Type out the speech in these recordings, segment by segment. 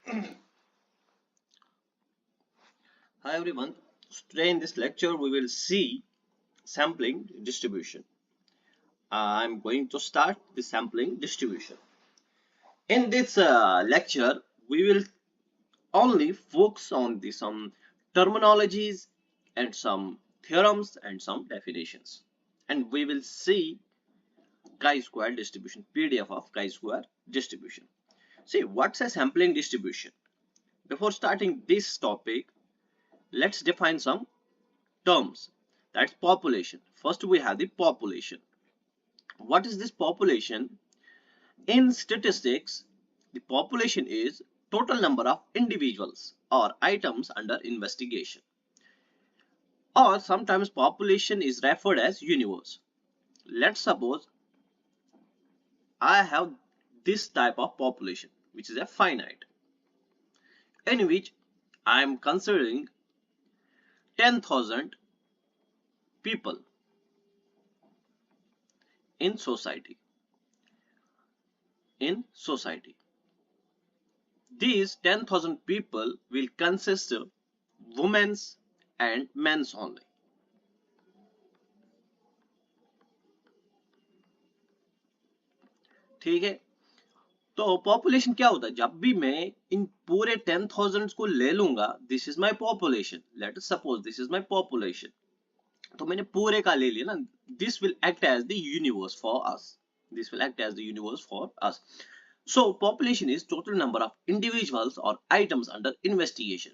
Hi everyone. Today in this lecture we will see sampling distribution. I'm going to start the sampling distribution. In this lecture we will only focus on some terminologies and some theorems and some definitions. And we will see chi-square distribution, PDF of chi-square distribution. See, what's a sampling distribution? Before starting this topic, let's define some terms. That's population. First we have the population. What is this population? In statistics, the population is total number of individuals or items under investigation, or sometimes population is referred as universe. Let's suppose I have this type of population which is a finite, in which I am considering 10,000 people in society. These 10,000 people will consist of women's and men's only. ठीक है, तो population क्या होता है? जब भी मैं इन पूरे 10,000 को ले लूंगा, this is my population, let us suppose this is my population, तो मैंने पूरे का ले लिया ना, this will act as the universe for us. This will act as the universe for us. So population is total number of individuals or items under investigation.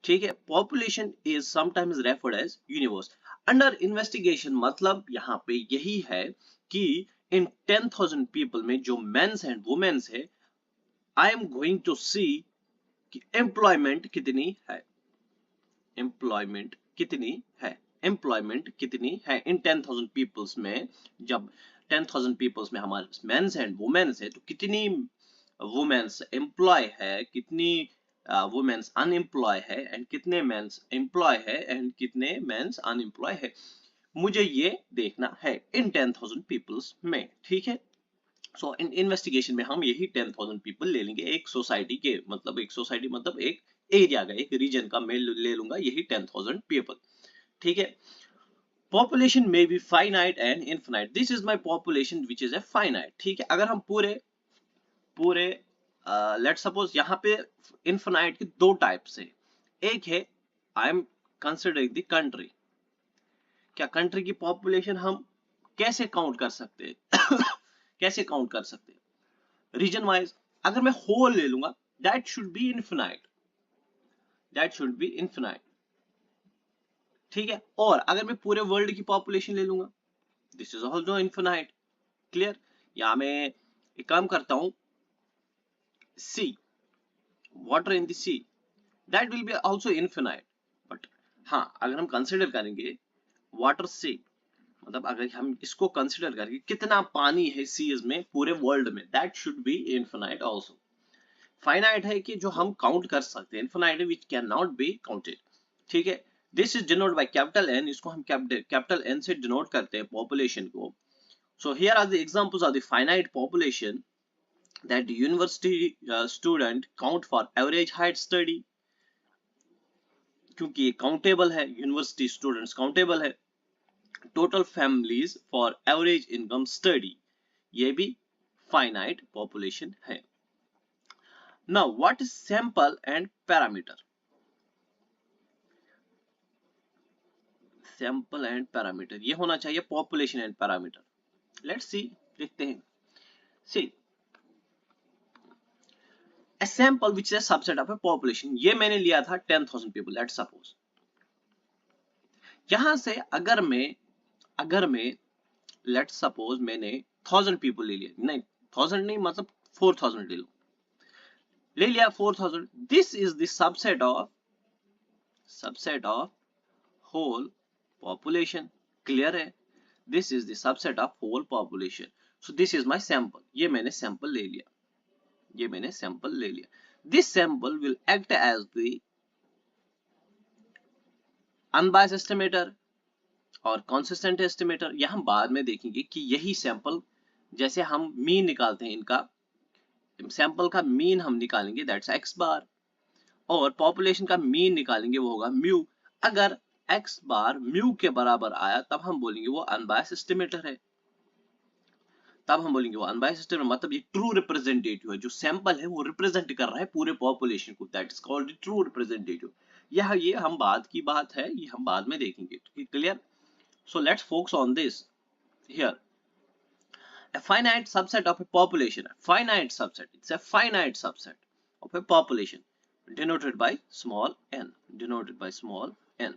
ठीक है, population is sometimes referred as universe. Under investigation मतलब यहाँ पे यही है कि in 10,000 people में जो men's and women's है, I am going to see कि employment कितनी है. employment कितनी है in 10,000 peoples में. जब 10,000 peoples में हमारे men's and women's है, तो कितनी women's employ है, कितनी women's unemploy है, and कितने men's employ है, and कितने men's unemploy है, मुझे ये देखना है in 10,000 peoples में. ठीक है, सो इन इन्वेस्टिगेशन में हम यही 10,000 पीपल ले लेंगे एक सोसाइटी के, मतलब एक सोसाइटी मतलब एक एरिया का, एक रीजन का मैं ले लूंगा यही 10,000 पीपल. ठीक है, population may be finite and infinite. This is my population which is a finite. ठीक है, अगर हम पूरे लेट्स सपोज यहाँ पे इनफिनाइट के दो टाइप्स है. एक है I am considering the country. क्या कंट्री की पॉपुलेशन हम कैसे काउंट कर सकते हैं? कैसे काउंट कर सकते हैं? Region wise. अगर मैं होल ले लूंगा, दैट शुड बी इनफिनाइट. ठीक है, और अगर मैं पूरे वर्ल्ड की पॉपुलेशन ले लूंगा, this is also infinite. Clear? यहां मैं एक काम करता हूं, sea, water in the sea, that will be also infinite. But हाँ, अगर हम कंसिडर करेंगे वाटर सी, मतलब अगर हम इसको कंसिडर करेंगे कितना पानी है सीज में पूरे वर्ल्ड में, that should be infinite also. Finite है कि जो हम काउंट कर सकते हैं, इनफिनाइट है which can not be counted. ठीक है, this is denote by capital N. इसको हम कैपिटल एन से डिनोट करते हैं पॉपुलेशन को. So here are the examples of the finite population that the university student count for average height study, क्योंकि ये काउंटेबल है, यूनिवर्सिटी स्टूडेंट्स काउंटेबल है. Total families for average income study, ये भी फाइनाइट पॉपुलेशन है. Now what is sample and parameter? Sample and parameter ये होना चाहिए population and parameter. Let's see, देखते हैं. सी, a sample which is a subset of a population. ये मैंने लिया था 10,000 people, let's suppose. यहां से अगर मैं लेट्स सपोज मैंने 1000 पीपल ले लिया, नहीं 1000 नहीं, मतलब 4000 ले लिया 4000. This is the subset of whole population. Clear है? This is the subset of whole population. So this is my sample. ये मैंने सैंपल ले लिया. This sample will act as the unbiased estimator और कंसिस्टेंट एस्टिमेटर. यह हम बाद में देखेंगे कि यही सैंपल, जैसे हम मीन निकालते हैं इनका, सैंपल का मीन हम निकालेंगे, दैट्स एक्स बार, और पॉपुलेशन का मीन निकालेंगे, वो होगा म्यू। अगर एक्स बार म्यू के बराबर आया तब हम बोलेंगे वो अनबायस्ड एस्टिमेटर है, तब हम बोलेंगे वो अनबायस्ड एस्टिमेटर, मतलब ये ट्रू रिप्रेजेंटेटिव है, जो सैंपल है वो रिप्रेजेंट कर रहा है पूरे पॉपुलेशन को, that is called true representative. यह ये हम बाद की बात है, ये हम बाद में देखेंगे, clear. So let's focus on this here. A finite subset of a population, a finite subset, it's a finite subset of a population denoted by small n, denoted by small n.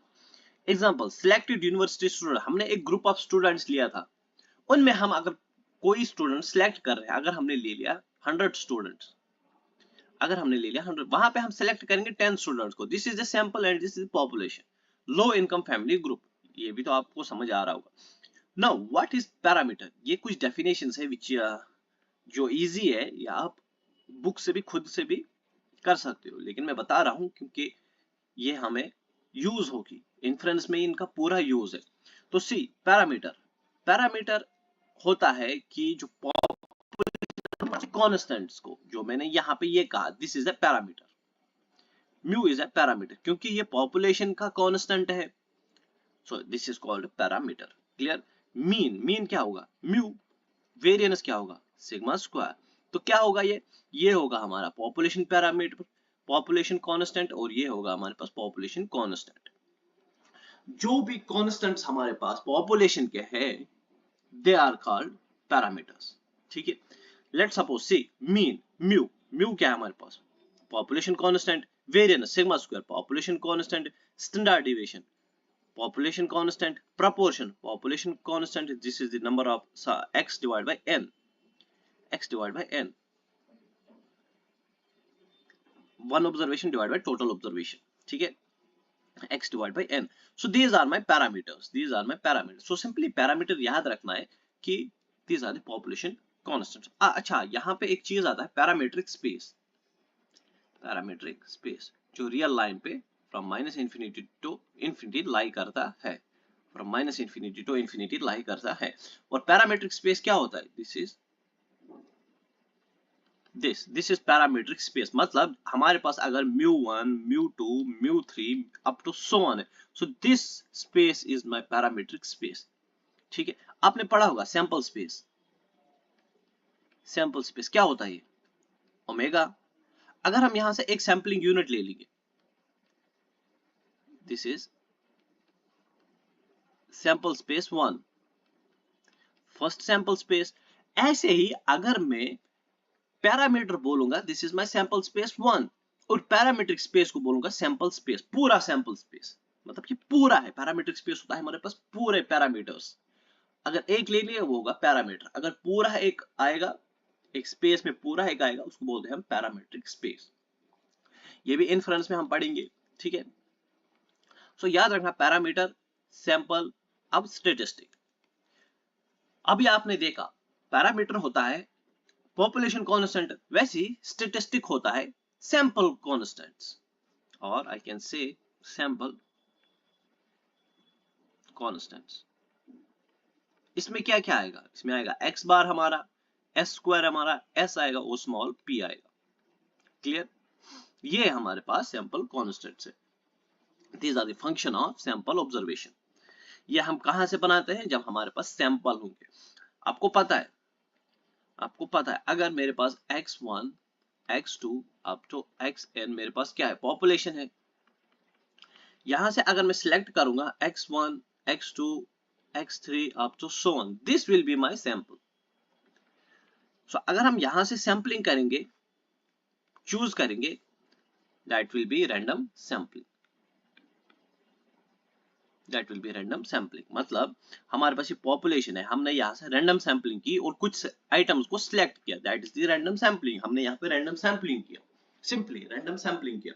Example, selected university student, हमने एक group of students लिया था, उनमें हम अगर कोई student select कर रहे हैं, अगर हमने ले लिया 100 स्टूडेंट्स, अगर हमने ले लिया 100, वहां पे हम सिलेक्ट करेंगे 10 स्टूडेंट्स को, this is the sample and this is population. Low income family group, ये भी तो आपको समझ आ रहा होगा। Now what is parameter? ये कुछ definitions है which जो easy है, या आप बुक से भी खुद से भी कर सकते हो, लेकिन मैं बता रहा हूं क्योंकि ये हमें यूज होगी, इन्फ्रेंस में इनका पूरा यूज है। तो सी पैरामीटर, पैरामीटर होता है कि जो कॉन्स्टेंट्स को, जो मैंने यहाँ पे ये कहा, this is a parameter, mu is a parameter, क्योंकि ये पॉपुलेशन का कॉन्स्टेंट है, सो this is called parameter, clear. Mean, mean क्या होगा म्यू, वेरिएंस क्या होगा सिग्मा स्क्वायर, तो क्या होगा ये होगा हमारा पॉपुलेशन पैरामीटर, पॉपुलेशन कांस्टेंट, और ये होगा हमारे पास पॉपुलेशन कांस्टेंट। जो भी कांस्टेंट्स हमारे पास पॉपुलेशन के हैं दे आर कॉल्ड पैरामीटर्स, ठीक है। Let's suppose see mean, mu, mu क्या है हमारे पास population constant, variance sigma square population constant, standard deviation population constant, proportion population constant, this is the number of x divided by n, x divided by n, one observation divided by total observation, ठीक है, x divided by n. So these are my parameters, these are my parameters. So simply parameter याद रखना है कि these are the population constants. अच्छा, यहाँ पे एक चीज आता है parametric space, parametric space जो रियल लाइन पे from minus infinity to infinity lie करता है, from minus infinity to infinity lie करता है। और पैरामीट्रिक स्पेस क्या होता है, this is पैरामीट्रिक स्पेस, मतलब हमारे पास अगर mu1 mu2 mu3 up to so on है, so this space is my parametric space, ठीक है। आपने पढ़ा होगा सैंपल स्पेस, सैंपल स्पेस क्या होता है ओमेगा। अगर हम यहां से एक सैंपलिंग यूनिट ले लेंगे, this is sample space 1, first sample space। ऐसे ही अगर मैं पैरामीटर बोलूंगा this is my sample space 1, और पैरामीट्रिक स्पेस को बोलूंगा सैंपल स्पेस, पूरा सैंपल स्पेस, मतलब ये पूरा है, पैरामीट्रिक स्पेस होता है हमारे पास पूरे पैरामीटर्स, अगर एक ले लिया वो होगा पैरामीटर, अगर पूरा एक आएगा एक स्पेस में पूरा एक आएगा उसको बोलते हैं हम पैरामीट्रिक स्पेस। ये भी इन्फ्रेंस में हम पढ़ेंगे, ठीक है। सो याद रखना पैरामीटर, सैंपल, अब स्टैटिस्टिक। अभी आपने देखा पैरामीटर होता है पॉपुलेशन कांस्टेंट, वैसे ही स्टैटिस्टिक होता है सैंपल कांस्टेंट्स, और I can say sample constants. इसमें क्या क्या आएगा, इसमें आएगा एक्स बार हमारा, एस स्क्वायर हमारा, एस आएगा, ओ स्मॉल पी आएगा, क्लियर। ये हमारे पास सैंपल कांस्टेंट्स है, these are the function of sample observation। ये हम कहां से बनाते हैं, जब हमारे पास सैंपल होंगे। आपको पता है अगर मेरे पास x1 x2 up to xn मेरे पास क्या है पॉपुलेशन है, यहां से अगर मैं सिलेक्ट करूंगा x1 x2 x3 up to so on, this will be my sample। so अगर हम यहां से सैंपलिंग करेंगे, चूज करेंगे, that will be random sampling, that will be random sampling, मतलब हमारे पास ये पॉपुलेशन है, हमने यहाँ से रैंडम सैंपलिंग की और कुछ आइटम्स को सिलेक्ट किया, that is the random sampling. हमने यहाँ पे रैंडम सैंपलिंग किया, सिंपली रैंडम सैंपलिंग किया।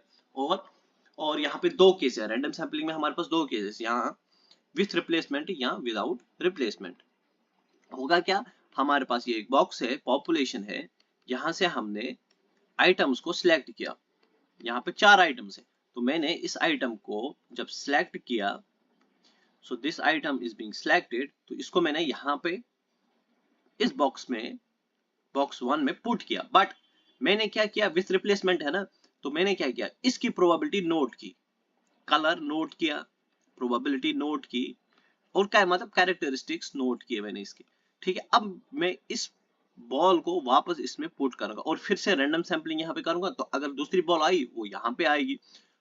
और यहाँ पे दो केस है रैंडम सैंपलिंग में, हमारे पास दो केसेस, यहाँ विथ रिप्लेसमेंट या विदाउट रिप्लेसमेंट। होगा क्या, हमारे पास ये एक बॉक्स है, पॉपुलेशन है, यहाँ से हमने आइटम्स को सिलेक्ट किया, यहाँ पे 4 आइटम्स है, तो मैंने इस आइटम को जब सिलेक्ट किया, so this item is being selected, तो इसको मैंने यहाँ पे इस बॉक्स में बॉक्स 1 में पुट किया, बट मैंने क्या किया, विथ रिप्लेसमेंट है ना, तो मैंने क्या किया, इसकी प्रोबेबिलिटी नोट की, कलर नोट किया, प्रोबेबिलिटी नोट की, और क्या मतलब कैरेक्टरिस्टिक्स नोट किए मैंने इसके। ठीक है, अब मैं इस बॉल को वापस इसमें पुट करूंगा और फिर से रैंडम सैंपलिंग यहाँ पे करूंगा, तो अगर दूसरी बॉल आई वो यहाँ पे आएगी।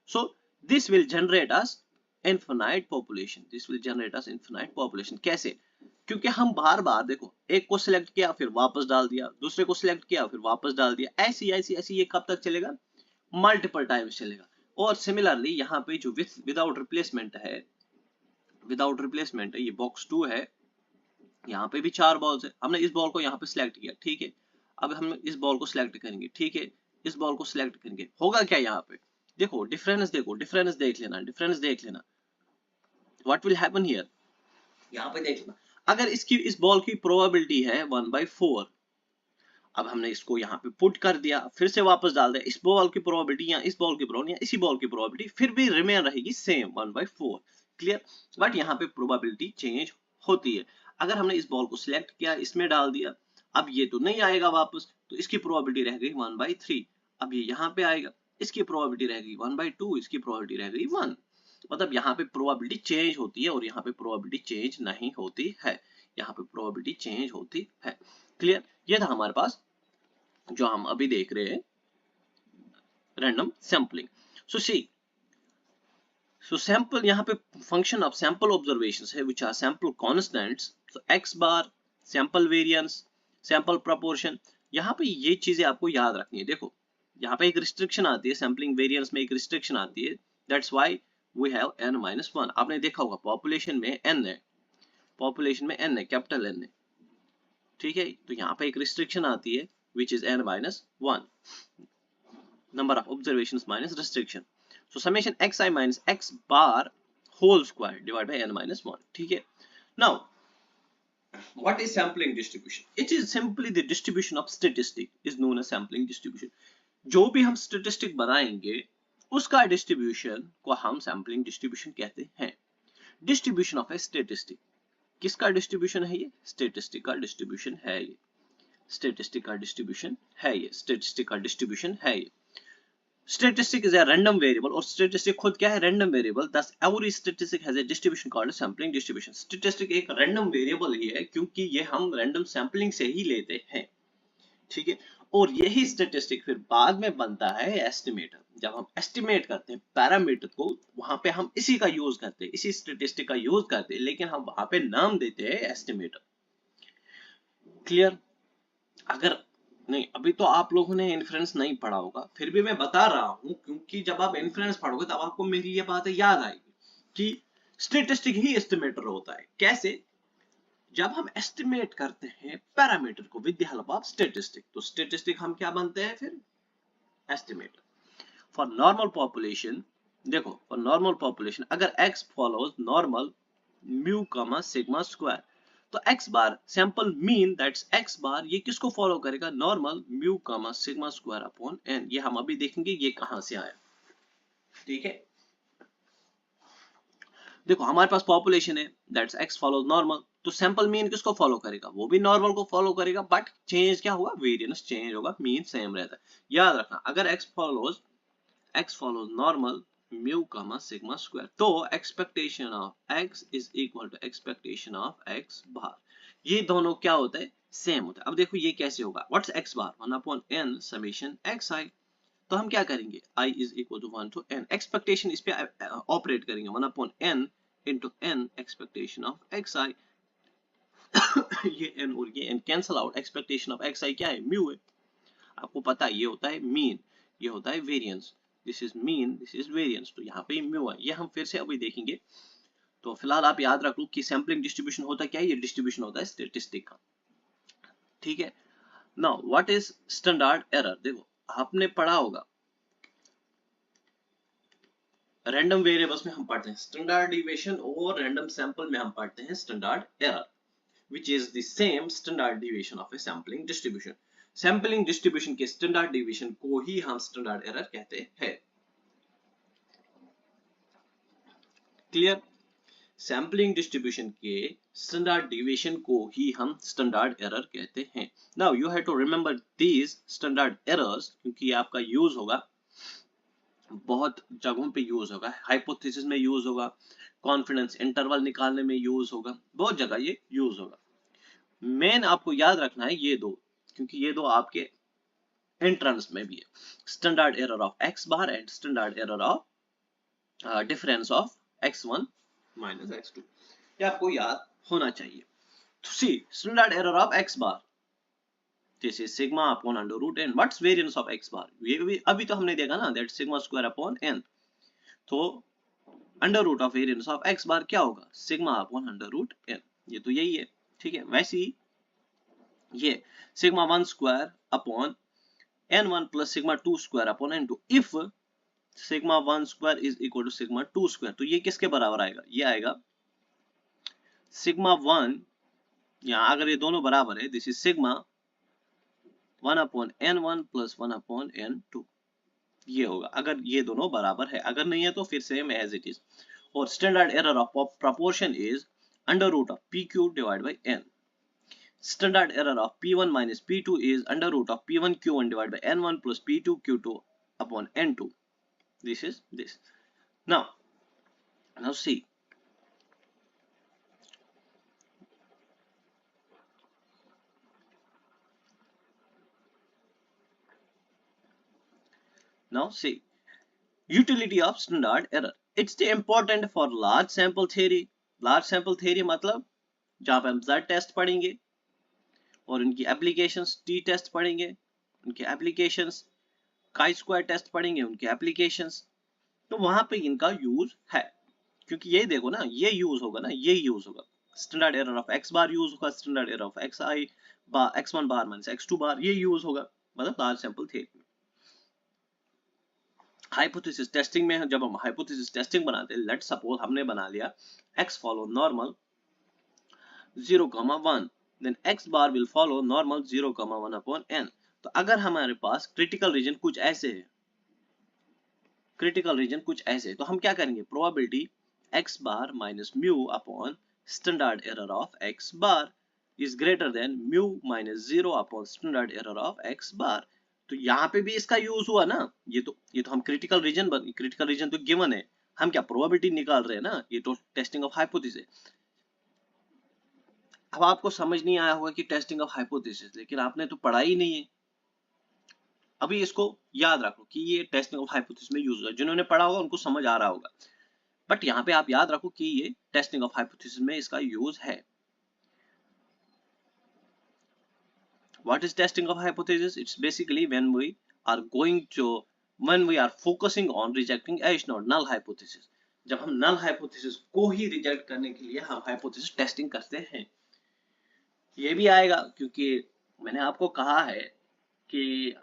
So this will generate us infinite population, this will generate us infinite population. कैसे? क्योंकि हम बार बार देखो, एक को सिलेक्ट किया फिर वापस डाल दिया, दूसरे को सिलेक्ट किया फिर वापस डाल दिया, ऐसी ऐसी ऐसी ये कब तक चलेगा, मल्टीपल टाइम्स चलेगा। और सिमिलरली यहाँ पे जो विदाउट रिप्लेसमेंट है, विदाउट रिप्लेसमेंट है, ये बॉक्स 2 है, यहाँ पे भी 4 बॉल्स है, हमने इस बॉल को यहाँ पे सिलेक्ट किया, ठीक है, अब हम इस बॉल को सिलेक्ट करेंगे, ठीक है, इस बॉल को सिलेक्ट करेंगे, होगा क्या यहाँ पे, देखो डिफरेंस, देखो डिफरेंस देख लेना, डिफरेंस देख लेना, व्हाट विल हैपन हियर, यहाँ पे देख लेना, अगर इसकी इस बॉल की प्रोबेबिलिटी है 1/4, अब हमने इसको यहाँ पे पुट कर दिया, फिर से वापस डाल दिया, इस बॉल की प्रोबेबिलिटी या इस बॉल की प्रोबेबिलिटी या इसी बॉल की प्रोबेबिलिटी फिर भी रिमेन रहेगी सेम 1/4, क्लियर। बट यहाँ पे प्रोबेबिलिटी चेंज होती है। अगर हमने इस बॉल को सिलेक्ट किया, इसमें डाल दिया, अब ये तो नहीं आएगा वापस, तो इसकी प्रोबेबिलिटी रह गई 1/3, अब ये यहाँ पे आएगा, इसकी प्रोबेबिलिटी रह गई 1/2, इसकी प्रोबेबिलिटी रह गई 1, मतलब यहाँ पे प्रोबेबिलिटी चेंज होती है और यहाँ पे प्रोबेबिलिटी चेंज नहीं होती है, यहाँ पे प्रोबेबिलिटी चेंज होती है, क्लियर। ये था हमारे पास जो हम अभी देख रहे हैं, random sampling. So see, so sample यहाँ पे फंक्शन ऑफ सैंपल ऑब्जर्वेशंस है which are sample constants, so X bar, sample variance, sample proportion, यहाँ पे ये चीजें आपको याद रखनी है। देखो यहाँ पे एक रिस्ट्रिक्शन आती है, सैंपलिंग वेरिएंस में एक रिस्ट्रिक्शन आती है, that's why we have n-1। आपने देखा होगा पॉपुलेशन में n है, पॉपुलेशन में n है, कैपिटल N है, ठीक है, तो यहाँ पे एक रिस्ट्रिक्शन आती है which is n-1, number of observations minus restriction, so summation xi minus x bar whole square divided by n-1, ठीक है। Now what is sampling distribution? It is simply the distribution of statistic is known as sampling distribution। जो भी हम statistic बनाएंगे उसका distribution को हम sampling distribution कहते हैं। distribution of a statistic, किसका distribution है ये? statistic का distribution है ये, statistic का distribution है ये, statistic का distribution है ये। Statistic is a random variable, और statistic खुद क्या है? random variable, thus every statistic has a distribution called sampling distribution। statistic एक random variable ही है क्योंकि ये हम random sampling से ही लेते हैं, ठीक है, और यही statistic फिर बाद में बनता है estimator। जब हम estimate करते हैं पैरामीटर को, वहां पे हम इसी का यूज करते हैं, इसी statistic का यूज करते हैं, लेकिन हम वहां पे नाम देते हैं estimator, क्लियर। अगर नहीं, अभी तो आप लोगों ने इन्फ्रेंस नहीं पढ़ा होगा, फिर भी मैं बता रहा हूं क्योंकि जब आप इन्फ्रेंस पढ़ोगे तब आपको मेरी ये बातें याद आएगी कि स्टेटिस्टिक ही एस्टिमेटर होता है। कैसे? जब हम एस्टिमेट करते हैं पैरामीटर को with the help of statistic, तो स्टेटिस्टिक हम क्या बनते हैं फिर? एस्टिमेटर। फॉर नॉर्मल पॉपुलेशन, देखो फॉर नॉर्मल पॉपुलेशन अगर x follows normal mu comma sigma square, तो x bar sample mean that's x bar ये किसको फॉलो करेगा? Normal mu comma sigma square upon n। ये हम अभी देखेंगे ये कहां से आया, ठीक है। देखो हमारे पास पॉपुलेशन है दैट्स x फॉलोज नॉर्मल, तो सैंपल मीन किसको फॉलो करेगा? वो भी नॉर्मल को फॉलो करेगा, बट चेंज क्या होगा? वेरिएंस चेंज होगा, मीन सेम रहता है। याद रखना अगर x follows normal mu comma sigma square, तो expectation of x is equal to expectation of x bar, ये दोनों क्या होता है? सेम होता है। अब देखो ये कैसे होगा? What's x bar? 1 upon n summation xi, तो हम क्या करेंगे? i is equal to 1 to n, expectation इस पे ऑपरेट करेंगे, 1 upon n into n expectation of xi ये n और ये n cancel out, expectation of xi क्या है? म्यू है, आपको पता है ये होता है मीन, ये होता है variance, this is mean, this is variance, तो यहाँ पे म्यू है, ये हम फिर से अभी देखेंगे। तो फिलहाल आप याद रख लो कि सैंपलिंग डिस्ट्रीब्यूशन होता क्या है? ये डिस्ट्रीब्यूशन होता है स्टैटिस्टिक का, ठीक है। Now what is standard error? देखो आपने पढ़ा होगा रैंडम वेरिएबल्स में हम पढ़ते हैं स्टैंडर्ड डिविएशन, और रैंडम सैंपल में हम पढ़ते हैं standard error, which is the same standard deviation of a sampling distribution। Sampling distribution के स्टैंडर्ड डिवीजन को ही हम स्टैंडर्ड एरर कहते हैं, क्लियर। सैम्पलिंग डिस्ट्रीब्यूशन के स्टैंडर्ड डिविएशन को ही हम स्टैंडर्ड एरर कहते हैं। Now you have to remember these standard errors, क्योंकि ये आपका यूज होगा, बहुत जगहों पे यूज होगा, हाइपोथेसिस में यूज होगा, कॉन्फिडेंस इंटरवल निकालने में यूज होगा, बहुत जगह ये यूज होगा। मेन आपको याद रखना है ये दो, क्योंकि ये दो आपके एंट्रेंस में भी है, standard error of x bar and standard error of difference of x1 minus x2, ये आपको याद होना चाहिए। तो see standard error of x bar, this is sigma upon under root n, what's variance of x bar, ये भी अभी तो हमने देखा ना, that sigma square upon n, तो under root of variance of x bar क्या होगा, sigma upon under root n, ये तो यही है, ठीक है। वैसे ही ये sigma 1 square upon n1 plus sigma 2 square upon n2, if sigma 1 square is equal to sigma 2 square, तो ये किसके बराबर आएगा, ये आएगा सिग्मा 1, यहाँ अगर ये दोनों बराबर है, this is sigma 1 upon n1 plus 1 upon n2, ये होगा अगर ये दोनों बराबर है, अगर नहीं है तो फिर सेम एज इट इज। और standard error of proportion is under root of P Q divide by n, standard error of p1 minus p2 is under root of p1 q1 divided by n1 plus p2 q2 upon n2. This is this. Now see. Now see. Utility of standard error. It's the important for large sample theory. Large sample theory मतलब जहाँ पे हम z test पढ़ेंगे और उनकी applications, T test पढ़ेंगे उनके applications, काई स्क्वायर टेस्ट पढ़ेंगे उनके एप्लीकेशंस, तो वहां पे इनका यूज है, क्योंकि ये देखो ना, ये यूज होगा ना, ये यूज होगा, standard error of x bar use होगा, standard error of X I bar, x1 bar minus x2 bar, ये यूज होगा, मतलब लार्ज सैंपल थ्योरी में। हाइपोथेसिस टेस्टिंग में जब हम हाइपोथेसिस टेस्टिंग बनाते हैं, लेट्स सपोज हमने बना लिया x follow normal 0,1, then x bar will follow normal 0,1 upon n। तो अगर हमारे पास क्रिटिकल रीजन कुछ ऐसे है, क्रिटिकल रीजन कुछ ऐसे, तो हम क्या करेंगे, probability x bar minus mu upon standard error of x bar is greater than mu minus 0 upon standard error of x बार। तो यहाँ पे भी इसका यूज हुआ ना, ये तो हम क्रिटिकल रीजन तो गिवन है, हम क्या प्रोबेबिलिटी निकाल रहे हैं ना, ये तो टेस्टिंग ऑफ हाइपोथेसिस है। अब आपको समझ नहीं आया होगा कि टेस्टिंग ऑफ हाइपोथेसिस, लेकिन आपने तो पढ़ा ही नहीं है, अभी इसको याद रखो कि ये टेस्टिंग ऑफ हाइपोथेसिस में यूज होगा, जिन्होंने पढ़ा होगा उनको समझ आ रहा होगा, बट यहाँ पे आप याद रखो कि ये टेस्टिंग ऑफ हाइपोथेसिस में इसका यूज है। What is testing of hypothesis? It's basically when we are focusing on rejecting additional null hypothesis. जब हम null hypothesis को ही रिजेक्ट करने के लिए हम hypothesis टेस्टिंग करते हैं, ये भी आएगा, क्योंकि मैंने आपको कहा है कि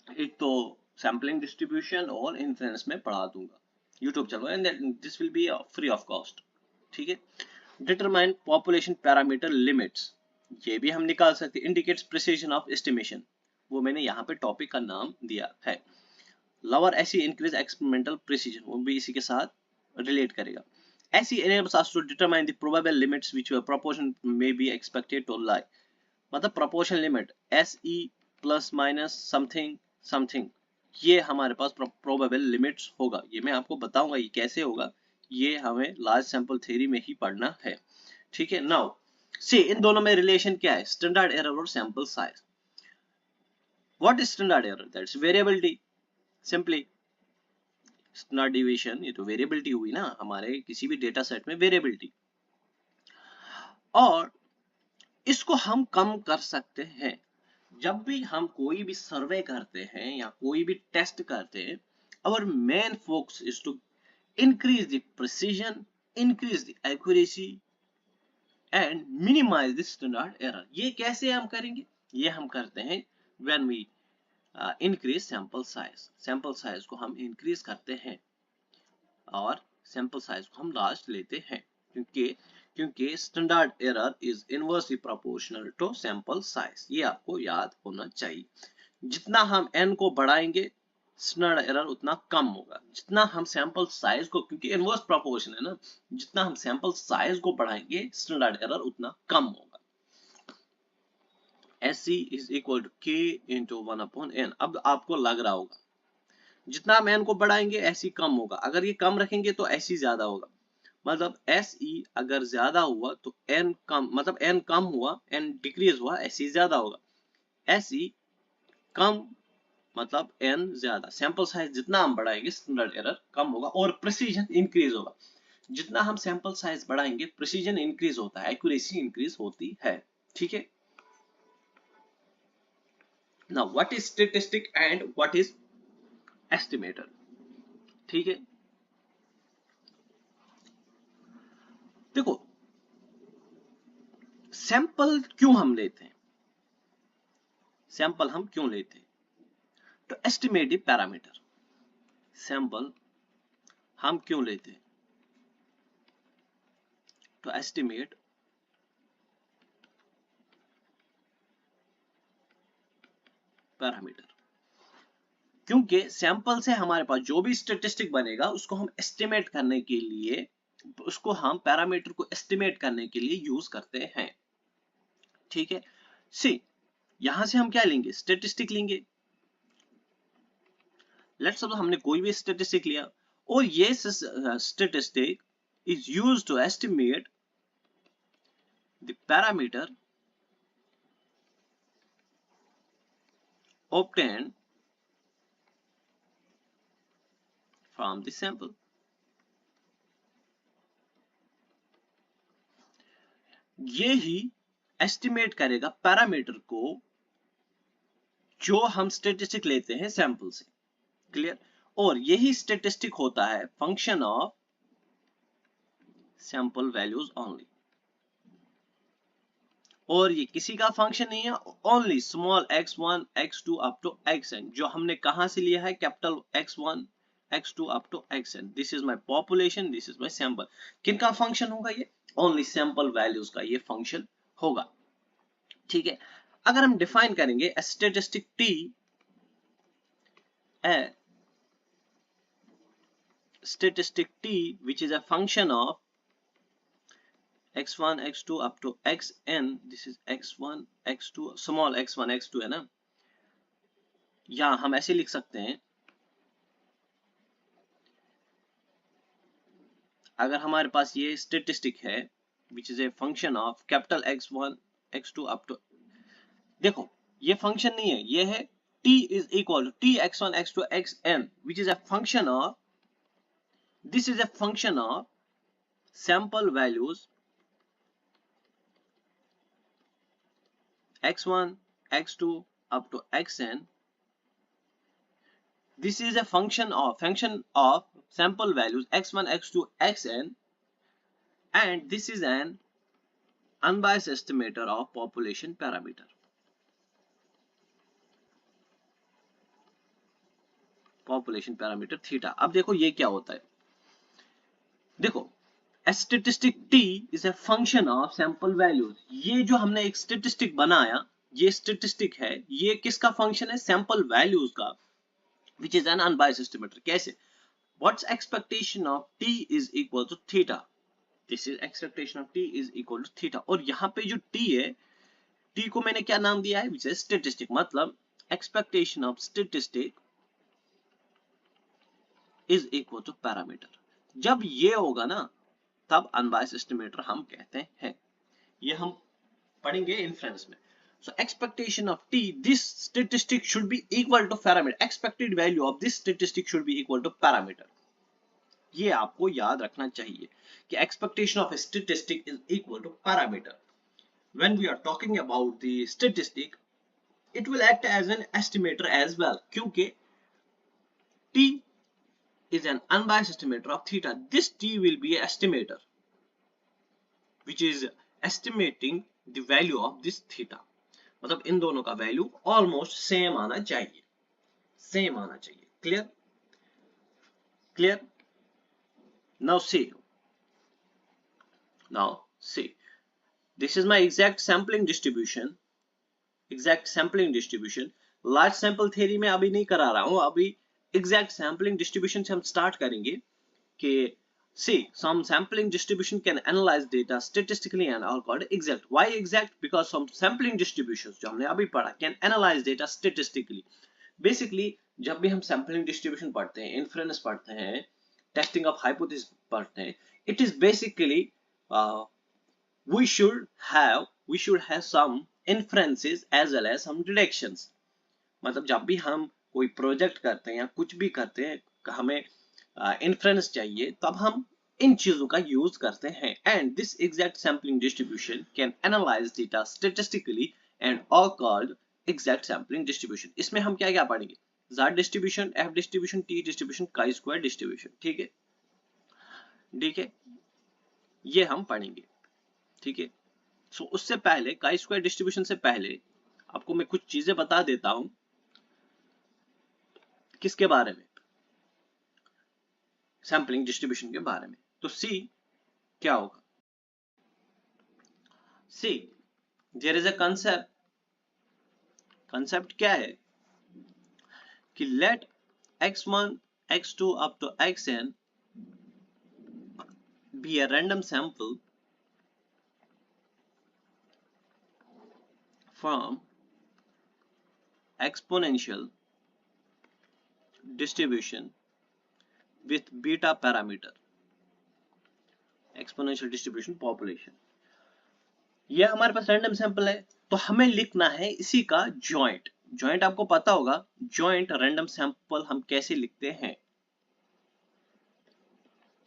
एक तो सैम्पलिंग डिस्ट्रीब्यूशन और इन्फ्लुएंस में पढ़ा दूंगा यूट्यूब चलो, and this will B free of cost, ठीक है। डिटरमाइन पॉपुलेशन पैरामीटर लिमिट्स, ये भी हम निकाल सकते हैं, इंडिकेट्स प्रिसीजन ऑफ एस्टिमेशन, वो मैंने यहाँ पे टॉपिक का नाम दिया है। लोअर ऐसी इंक्रीज एक्सपेरिमेंटल प्रिसीजन, वो भी इसी के साथ रिलेट करेगा। ऐसी enables us to determine the probable limits which a proportion may be expected to lie, मतलब proportion limit SE plus minus something something, ये हमारे पास प्रोबेबल लिमिट्स होगा, ये मैं आपको बताऊंगा ये कैसे होगा, ये हमें लार्ज सैंपल थ्योरी में ही पढ़ना है, ठीक है। नाउ सी इन दोनों में रिलेशन क्या है, स्टैंडर्ड एरर और sample size. What is standard error, that's variability, simply standard deviation ये तो वेरिएबिलिटी हुई ना, हमारे किसी भी डेटा सेट में वेरिएबिलिटी, और इसको हम कम कर सकते हैं जब भी हम कोई भी सर्वे करते हैं या कोई भी टेस्ट करते हैं। our main focus is to increase the precision, increase the accuracy and minimize the standard error। ये कैसे हम करेंगे, ये हम करते हैं when we increase sample size, sample size को हम increase करते हैं और sample size को हम लार्ज लेते हैं, क्योंकि standard error is inversely proportional to sample size, ये आपको याद होना चाहिए। जितना हम n को बढ़ाएंगे स्टैंडर्ड एरर उतना कम होगा। जितना हम सैंपल साइज को, क्योंकि इनवर्स प्रोपोर्शन है ना, जितना हम सैंपल साइज को बढ़ाएंगे स्टैंडर्ड एरर उतना कम होगा। SC is equal to K into 1/n। अब आपको लग रहा होगा जितना हम n को बढ़ाएंगे SE कम होगा, अगर ये कम रखेंगे तो SE ज्यादा होगा। मतलब SE अगर ज्यादा हुआ तो n कम, मतलब n कम हुआ, n डिक्रीज हुआ, SE ज्यादा होगा। SE कम मतलब n ज्यादा। सैंपल साइज जितना हम बढ़ाएंगे स्टैंडर्ड एरर कम होगा और प्रिसीजन इंक्रीज होगा। जितना हम सैंपल साइज बढ़ाएंगे प्रिसीजन इंक्रीज होता है, एक्यूरेसी इंक्रीज होती है। ठीक है। Now what is statistic and what is estimator. ठीक है, देखो सैंपल क्यों हम लेते हैं, सैंपल हम क्यों लेते हैं, तो एस्टिमेटिव पैरामीटर। सैंपल हम क्यों लेते हैं, तो एस्टिमेट पैरामीटर। क्योंकि सैंपल से हमारे पास जो भी स्टेटिस्टिक बनेगा उसको हम एस्टिमेट करने के लिए, उसको हम पैरामीटर को एस्टिमेट करने के लिए यूज करते हैं। ठीक है, सी यहां से हम क्या लेंगे, स्टेटिस्टिक लेंगे। लेट्स सपोज हमने कोई भी स्टेटिस्टिक लिया और ये statistic is used to estimate the parameter obtained from the sample। ये ही एस्टिमेट करेगा पैरामीटर को जो हम स्टेटिस्टिक लेते हैं सैंपल से। क्लियर। और यही स्टेटिस्टिक होता है function of sample values only. और ये किसी का फंक्शन नहीं है, only small x1 x2 up to xn, जो हमने कहां से लिया है, capital x1 x2 up to xn। This is my population, this is my sample. किनका फंक्शन होगा ये, ओनली सैंपल वैल्यूज का ये फंक्शन होगा। ठीक है, अगर हम डिफाइन करेंगे statistic T, statistic T which is a function of x1 x2 up to xn, this is x1 x2, small x1 x2 है ना, या हम ऐसे लिख सकते हैं, अगर हमारे पास ये स्टेटिस्टिक है which is a function of capital x1 x2 up to, देखो ये फंक्शन नहीं है, ये है t is equal to t x1 x2 xn which is a function of, this is a function of sample values x1 x2 up to xn. This is a function of sample values x1 x2 xn, and this is an unbiased estimator of population parameter, population parameter theta। अब देखो ये क्या होता है, देखो statistic T is a function of sample values। ये जो हमने एक स्टेटिस्टिक बनाया, ये स्टेटिस्टिक है, ये किसका फंक्शन है, सैंपल वैल्यूज का, which is an unbiased estimator। कैसे, what's expectation of T is equal to theta, this is expectation of T is equal to theta। और यहाँ पे जो T है, T को मैंने क्या नाम दिया है, which is statistic, मतलब expectation of statistic is equal to parameter। जब ये होगा ना तब अनबायस्ड एस्टिमेटर हम कहते हैं। ये हम पढ़ेंगे इन्फ्रेंस में। So expectation of T, this statistic should be equal to parameter, expected value of this statistic should be equal to parameter। ये आपको याद रखना चाहिए कि expectation of a statistic is equal to parameter। When we are talking about the statistic, it will act as an estimator as well, क्योंकि T is an unbiased estimator of theta। This T will be an estimator which is estimating the value of this theta। मतलब इन दोनों का value almost same आना चाहिए, same आना चाहिए। Clear, clear. Now see this is my exact sampling distribution, exact sampling distribution. Large sample theory में अभी नहीं करा रहा हूं, अभी एग्जैक्ट सैम्पलिंग डिस्ट्रीब्यूशन से हम स्टार्ट करेंगे कि see some sampling distribution can analyze data statistically and are called exact. Why exact? Because some sampling distributions जो हमने अभी पढ़ा can analyze data statistically. Basically जब भी हम sampling distribution पढ़ते हैं, inference पढ़ते हैं, testing of hypothesis पढ़ते हैं, it is basically uh, we should have some inferences as well as some deductions. मतलब जब भी हम कोई प्रोजेक्ट करते हैं या कुछ भी करते हैं, हमें इन्फ्रेंस चाहिए, तब हम इन चीजों का यूज करते हैं. And this exact sampling distribution can analyse data statistically and are called exact sampling distribution. इसमें हम क्या क्या पढ़ेंगे? Z distribution, F distribution, T distribution, chi square distribution. ठीक है, ठीक है, ये हम पढ़ेंगे. ठीक है, सो उससे पहले chi स्क्वायर डिस्ट्रीब्यूशन से पहले आपको मैं कुछ चीजें बता देता हूं. किसके बारे में? सैम्पलिंग डिस्ट्रीब्यूशन के बारे में. तो सी क्या होगा? See there is a concept. Concept क्या है कि let x1 x2 up to xn be a random sample from exponential distribution with beta parameter. Exponential distribution population, ये हमारे पास रैंडम सैंपल है, तो हमें लिखना है इसी का जॉइंट. जॉइंट आपको पता होगा, जॉइंट रैंडम सैंपल हम कैसे लिखते हैं.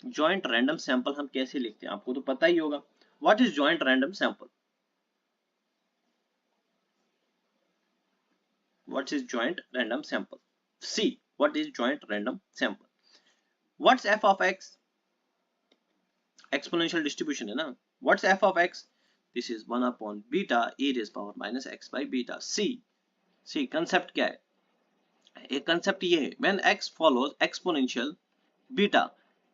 जॉइंट रैंडम सैंपल हम कैसे लिखते हैं आपको तो पता ही होगा. What is joint random sample? What is joint random sample? See what is joint random sample. What's F of x? Exponential distribution है ना. What's F of x? This is 1 upon beta e raised power minus x by beta. See concept क्या है? एक concept ये है, when x follows exponential beta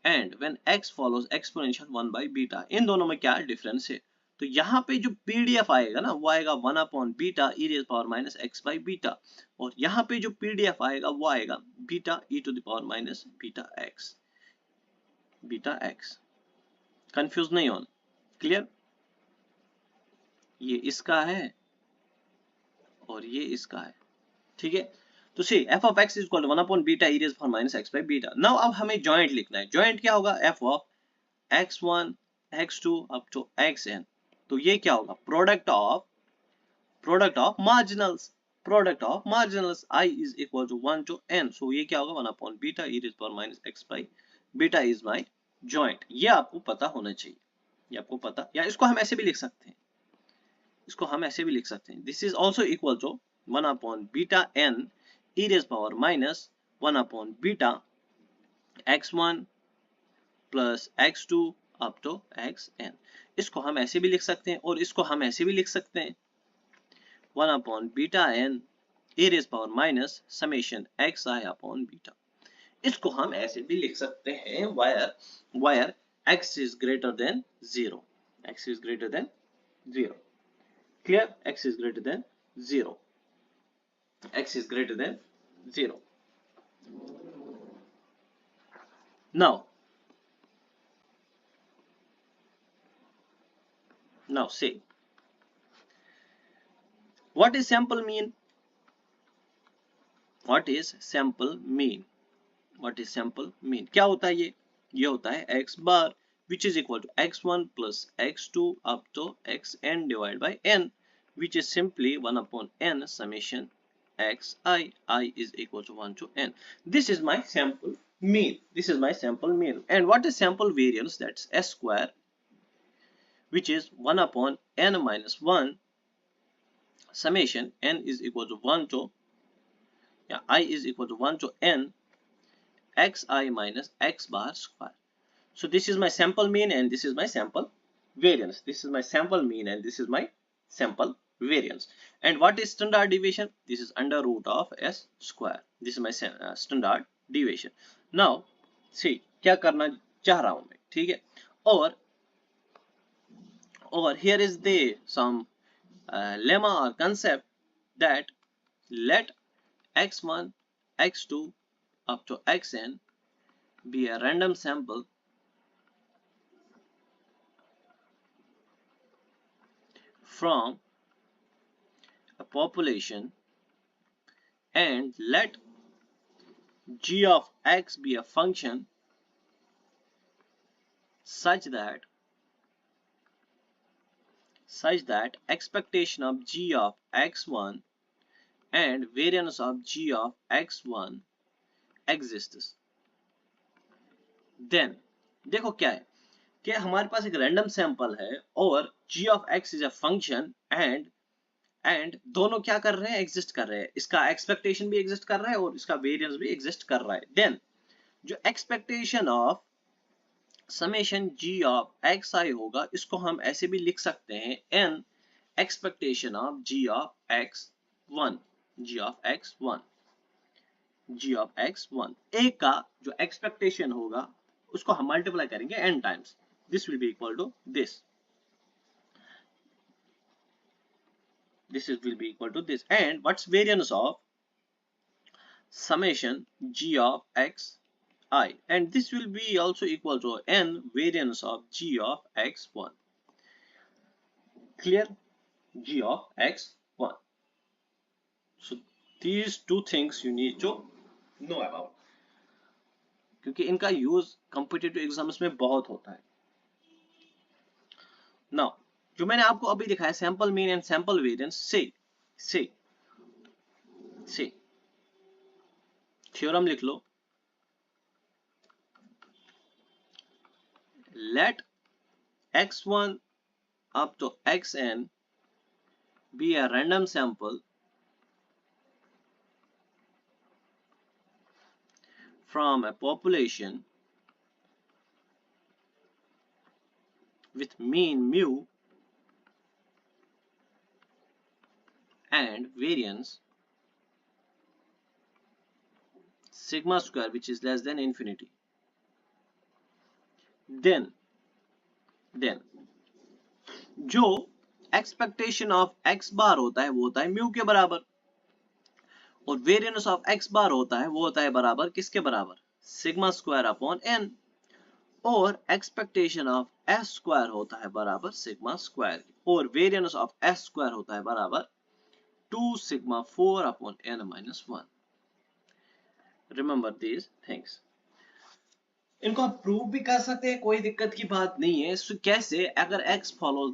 and when x follows exponential 1 by beta, इन दोनों में क्या डिफरेंस है? तो यहाँ पे जो पीडीएफ आएगा ना, वो आएगा 1 upon beta e raised power minus x by beta, और यहाँ पे जो पीडीएफ आएगा वो आएगा beta e to the power minus beta x. Beta x confuse नहीं होना. क्लियर? ये इसका है और ये इसका है. ठीक है, तो सी f of x is equal to 1 upon beta e raised power minus x by beta. Now अब हमें जॉइंट लिखना है. जॉइंट क्या होगा? f of x1 x2 up to xn. तो ये क्या होगा? Product of marginals. Product of marginals I is equal to 1 to n. So ये क्या होगा? 1 upon beta e raised power minus x by beta is my joint. ये आपको पता होना चाहिए. ये आपको पता, या इसको हम ऐसे भी लिख सकते हैं. इसको हम ऐसे भी लिख सकते हैं. This is also equal to 1 upon beta n e raised power minus 1 upon beta x1 plus x2 up to xn. इसको हम ऐसे भी लिख सकते हैं और इसको हम ऐसे भी लिख सकते हैं. 1 upon beta n e raised power minus summation xi upon beta. इसको हम ऐसे भी लिख सकते हैं where x is greater than 0. x is greater than 0. Clear? X is greater than 0. X is greater than 0. Now say, what is sample mean? What is sample mean? What is sample mean? क्या होता है ये? ये होता है x bar which is equal to x1 plus x2 up to xn divided by n, which is simply 1 upon n summation xi. I is equal to 1 to n. This is my sample mean. This is my sample mean. And what is sample variance? That's s square, which is 1 upon n minus 1 summation n is equal to 1 to I is equal to 1 to n xi minus x bar square. So this is my sample mean and this is my sample variance. This is my sample mean and this is my sample variance. And what is standard deviation? This is under root of s square. This is my standard deviation. Now see क्या करना चाह रहा हूं मैं. ठीक है, और here is the some lemma or concept that let x1 x2 up to xn be a random sample from a population, and let g of x be a function such that expectation of g of x1 and variance of g of x1 exists. Then देखो क्या है कि हमारे पास एक random sample है और g of x is a function and दोनों क्या कर रहे हैं, एग्जिस्ट कर रहे हैं. इसका एक्सपेक्टेशन भी एग्जिस्ट कर रहा है और इसका वेरिएंस भी एग्जिस्ट कर रहा है. देन जो expectation of summation g of xi होगा, इसको हम ऐसे भी लिख सकते हैं n expectation of g of x1 एक का जो एक्सपेक्टेशन होगा उसको हम मल्टीप्लाई करेंगे n times. This will be equal to this. This will be equal to this. And what's variance of summation g of xi? And this will be also equal to n variance of g of x1. Clear? G of x1. So these two things you need to know about. क्योंकि इनका use competitive exams में बहुत होता है. Now जो मैंने आपको अभी दिखाया sample mean and sample variance से थ्योरम लिख लो. Let x1 up to xn be a random sample from a population with mean mu and variance sigma square which is less than infinity. Then जो expectation of x बार होता है वो होता है mu के बराबर, और वेरिएंस ऑफ x बार होता है वो होता है बराबर किसके बराबर, सिग्मा स्क्वायर अपॉन n, और एक्सपेक्टेशन ऑफ s स्क्वायर होता है बराबर सिग्मा स्क्वायर, और वेरिएंस ऑफ s स्क्वायर होता है बराबर 2 sigma 4 upon n minus 1. Remember these things. इनको आप प्रूव भी कर सकते हैं, कोई दिक्कत की बात नहीं है. so, कैसे, अगर x follows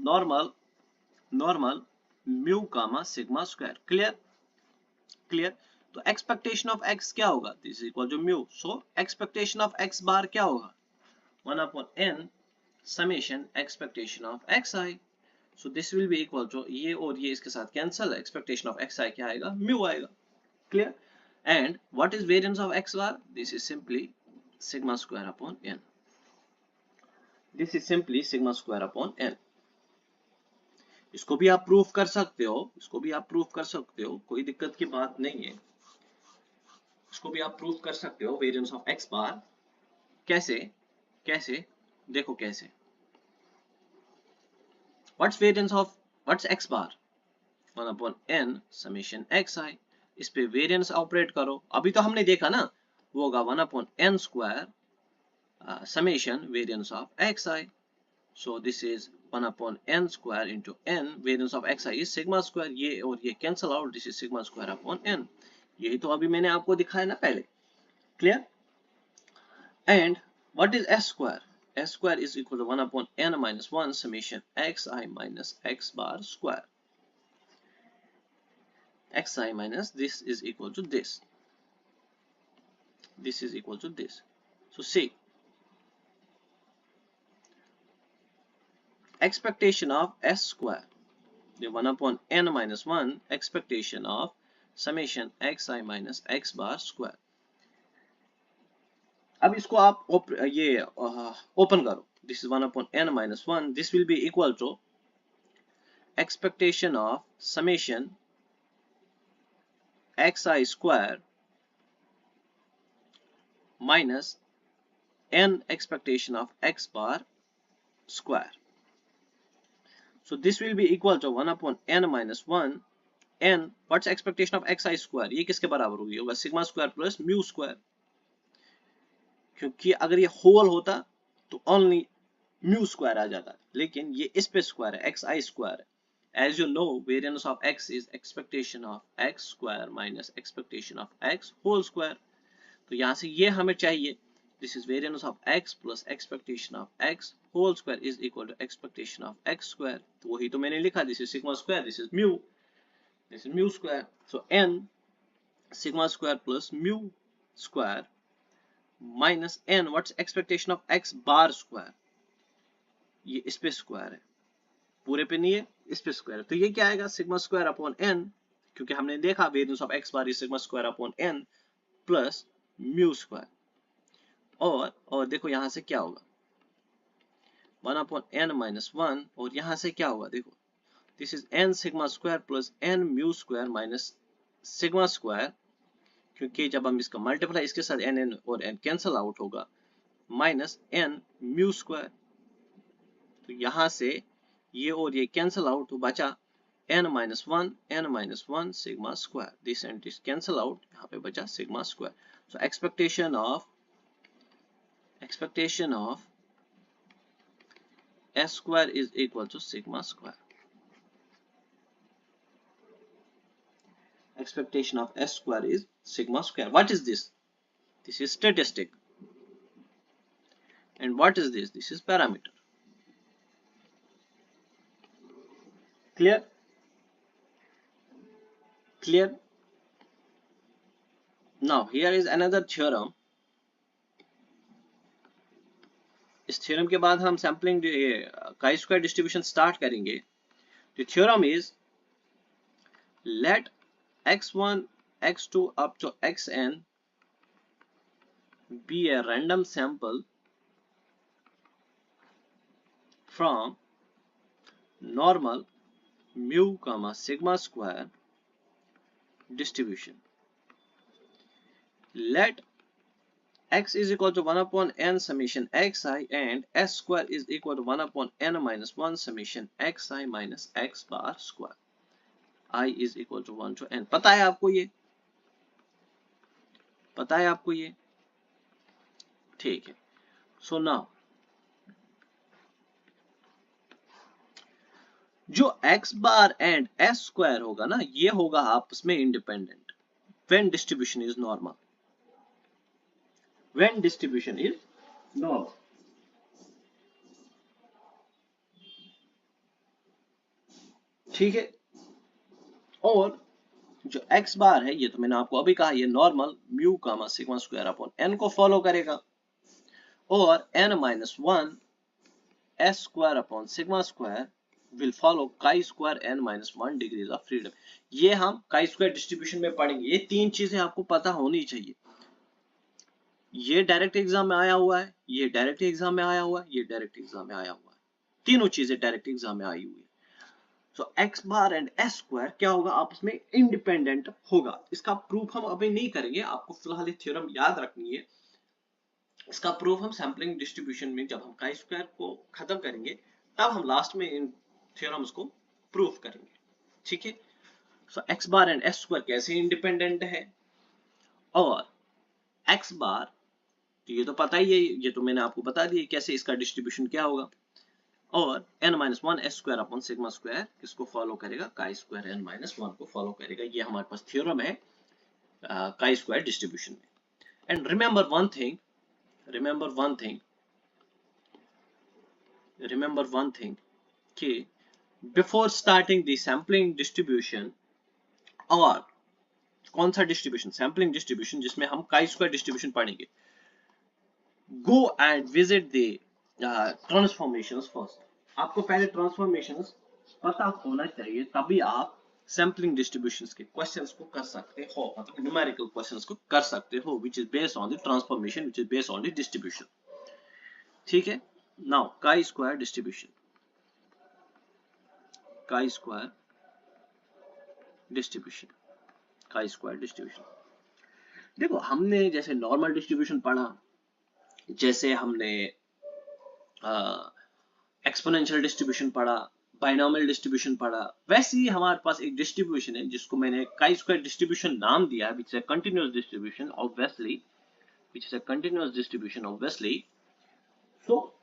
normal mu comma sigma square. Clear. तो एक्सपेक्टेशन ऑफ x क्या होगा, this is equal to mu. So expectation of x bar क्या होगा, 1 upon n summation expectation of xi. So this will be equal to ये और ये इसके साथ कैंसिल, एक्सपेक्टेशन ऑफ xi क्या आएगा, म्यू आएगा. Clear. And what is variance of x bar, this is simply sigma square upon n. This is simply sigma square upon n. इसको भी आप प्रूफ कर सकते हो, कोई दिक्कत की बात नहीं है. इसको भी आप प्रूफ कर सकते हो वेरिएंस ऑफ x बार. कैसे देखो कैसे. what's x bar, 1 upon n summation xi. इस पे वेरिएंस ऑपरेट करो. अभी तो हमने देखा ना, वो होगा 1 upon n square summation variance of xi. so this is 1 upon n square into n variance of xi is sigma square. ये और ये cancel out, this is sigma square upon n. यही तो अभी मैंने आपको दिखाया ना पहले. Clear. And what is s square, s square is equal to 1 upon n minus 1 summation xi minus x bar square. xi minus this is equal to this. This is equal to this. So see, expectation of s square, the 1 upon n minus 1 expectation of summation xi minus x bar square. अब इसको आप open करो. This is 1 upon n minus 1. This will be equal to expectation of summation xi square minus n expectation of x bar square. So this will be equal to 1 upon n minus 1 n. What's expectation of xi square? ये किसके बराबर होगी, होगा sigma square plus mu square. क्योंकि अगर ये whole होता तो ओनली म्यू स्क्वायर आ जाता, लेकिन ये इस पे स्क्वायर है, एक्स आई स्क्वायर है. As you know, variance of x is expectation of x square minus expectation of x whole square. तो यहाँ से ये हमें चाहिए. This is variance of x plus expectation of x whole square is equal to expectation of x square. तो वही तो मैंने लिखा. This is sigma square. This is mu. This is mu square. So n sigma square plus mu square minus n. What's expectation of x bar square? ये इस पे square है, पूरे पे नहीं है, इस पे स्क्वायर है. तो ये क्या आएगा? सिग्मा स्क्वायर अपॉन एन, क्योंकि हमने देखा variance of x bar is sigma square upon n plus mu square. और देखो यहां से क्या होगा, 1 अपॉन एन माइनस 1. और यहां से क्या होगा, देखो this is n sigma square plus n mu square minus sigma square, क्योंकि जब हम इसका मल्टीप्लाई इसके साथ एन एन और एन कैंसिल आउट होगा, माइनस एन म्यू स्क्वायर. तो यहां से ये और ये कैंसिल आउट, तो बचा n minus 1 sigma square. This and this cancel out, यहाँ पे बचा sigma square. So expectation of s square is equal to sigma square. Expectation of s square is sigma square. What is this? This is statistic. And what is this? This is parameter. Clear? Clear? Now here is another theorem. इस theorem के बाद हम sampling chi square distribution start करेंगे. The theorem is let x1 x2 up to xn be a random sample from normal mu comma sigma square distribution. Let x is equal to 1 upon n summation xi and s square is equal to 1 upon n minus 1 summation xi minus x bar square. I is equal to 1 to n. पता है आपको ये? पता है आपको ये? ठीक है. So now जो x bar and s square होगा ना, ये होगा आपस में independent when distribution is normal. When distribution is normal. ठीक है. और जो x बार है, ये तो मैंने आपको अभी कहा, ये normal mu comma sigma square upon n को फॉलो करेगा, और n minus 1 s square upon sigma square will follow chi square n minus 1 degrees of freedom. ये हम chi स्क्वायर डिस्ट्रीब्यूशन में पढ़ेंगे. ये तीन चीजें आपको पता होनी चाहिए. ये डायरेक्ट एग्जाम में आया हुआ है, ये डायरेक्ट एग्जाम में आया हुआ है, ये डायरेक्ट एग्जाम में आया हुआ है. तीनों चीजें डायरेक्ट एग्जाम में आई हुई है. सो x bar and s square क्या होगा, आपस में इंडिपेंडेंट होगा. इसका प्रूफ हम अभी नहीं करेंगे, आपको फिलहाल ये थ्योरम याद रखनी है. इसका प्रूफ हम सैम्पलिंग डिस्ट्रीब्यूशन में जब हम chi स्क्वायर को खत्म करेंगे, तब हम लास्ट में इन थ्योरम्स को प्रूफ करेंगे. ठीक है. सो x bar and s square कैसे इंडिपेंडेंट है, और x बार तो ये तो पता ही है, ये तो मैंने आपको बता दिया कैसे इसका डिस्ट्रीब्यूशन क्या होगा, और n minus 1 s square upon sigma square किसको फॉलो करेगा, chi स्क्वायर n माइनस 1 को फॉलो करेगा. ये हमारे पास थ्योरम है chi स्क्वायर डिस्ट्रीब्यूशन में. एंड रिमेंबर वन थिंग कि before starting the sampling distribution, और कौन सा डिस्ट्रीब्यूशन, सैम्पलिंग डिस्ट्रीब्यूशन जिसमें हम chi स्क्वायर डिस्ट्रीब्यूशन पढ़ेंगे, go and visit the transformations first. आपको पहले ट्रांसफॉर्मेशंस पता होना चाहिए, तभी आप सैम्पलिंग डिस्ट्रीब्यूशंस के क्वेश्चंस को कर सकते हो, मतलब न्यूमेरिकल क्वेश्चंस को कर सकते हो, which is based on the transformation, which is based on the distribution. ठीक है. Now chi square distribution. chi square distribution. देखो हमने जैसे नॉर्मल डिस्ट्रीब्यूशन पढ़ा, जैसे हमने एक्सपोनेंशियल डिस्ट्रीब्यूशन पढ़ा, बाइनोमियल डिस्ट्रीब्यूशन पढ़ा, वैसे ही हमारे पास एक डिस्ट्रीब्यूशन है जिसको मैंने chi स्क्वायर डिस्ट्रीब्यूशन नाम दिया है, which is a continuous distribution. Obviously which is a continuous distribution obviously. So